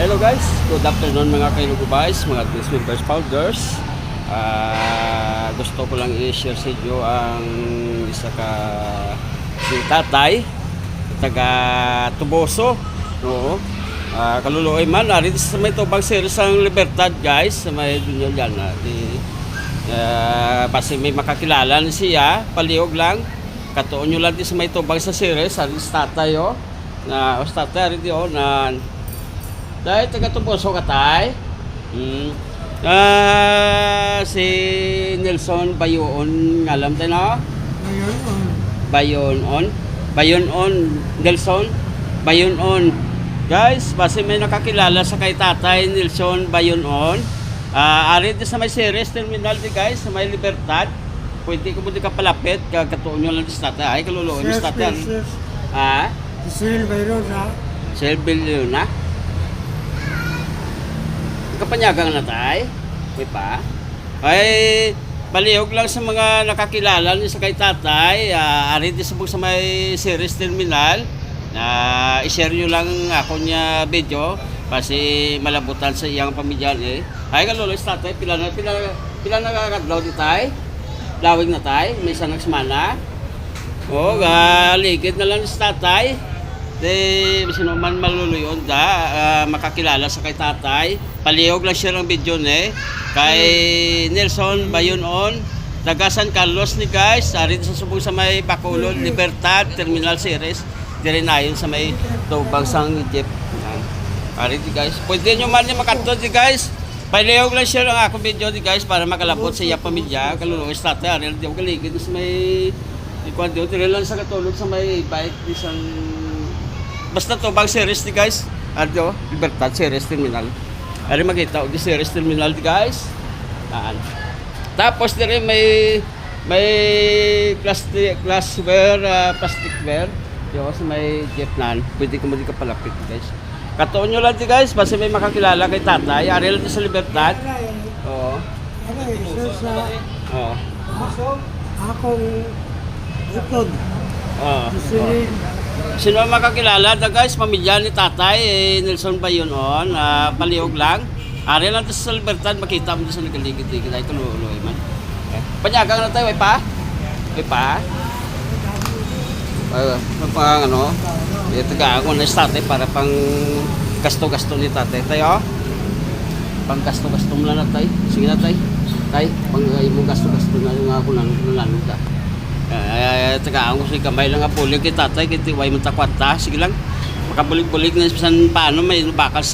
Hello guys, good afternoon mga kailugubais, mga Dismembers Powders. Gusto ko lang i-share sa inyo ang isa ka si tatay, taga Tuboso. Oo. Kaluluoy man, narito sa may tubang series ang Libertad guys, sa may dunya dyan. Kasi may makakilala na siya, palihog lang. Katuon nyo lang din sa may tubang sa series, sa tatay o. Tatay rin o na dahil taga Tuboso ka tay. Si Nelson Bayoon, alam tayo na? Bayoon, Nelson Bayoon. Guys, base may nakakilala sa kay tatay Nelson Bayoon. Ari din sa may series terminal di guys, sa may Libertad. Pwede ko buti ka palapit, katuon nyo lang sa tatay. Ay, kaluluoy sa tatay. Sil Bayoon na. Sil Bayoon na? Kapanyagang na tay, may pa. Ay, palihog lang sa mga nakakilala ni sa kay tatay. Ari din sa may series terminal. I-share nyo lang ako niya video kasi malabutan sa iyang pamilya eh. Ay, kaluloy sa tatay, pila nakakadlaw di tay? Lawig na tay, may isang nagsmana. O, ligid na lang sa tatay. Sino man maluluyon makakilala sa kay tatay. Palihog lang share ang video ni kay Nelson Bayoon, taga San Carlos ni guys. Ari sa subong sa may Bacolod, Libertad, Terminal Series. Dire na yun sa may tubang sang jeep. Ari di guys. Pwede nyo man yung makatod di guys. Palihog lang share ang ako video di guys para makalapot sa iya pamilya. Kaluluoy sa tatay. Ari di ako kaligid sa may ikwando. Dire lang sa katulog sa may bike isang basta tubang series di guys. Ardo, Libertad Series Terminal. Ari makita og series terminal di guys. Tapos dire may plasticware. Yo sa may jeep nan. Pwede ko mo di ka palapit guys. Katuon nyo lang di guys, basta may makakilala kay tatay. Ari lang sa Libertad. Oo. Oo. Akong ikod. Oo. Silin. Sino ang makakilala na guys, pamilya ni tatay Nelson Bayoon, palihog lang. Ari lang sa Libertad, makita mo sa nagaligid-ligid ay kaluloy man. Panyagang na tayo, may pa? Pang ano, ito ka ako na tatay para pang gasto-gasto ni tatay. Tayo, pang gasto-gasto mo lang na tayo. Sige na tayo. Tay, pang mong gasto-gasto na yung ako nang nalanod ka. Tagaan ko si kamay lang nga pulig kay tatay, kay tiway mo takwata. Sige lang, makabulig-bulig na paano may bakal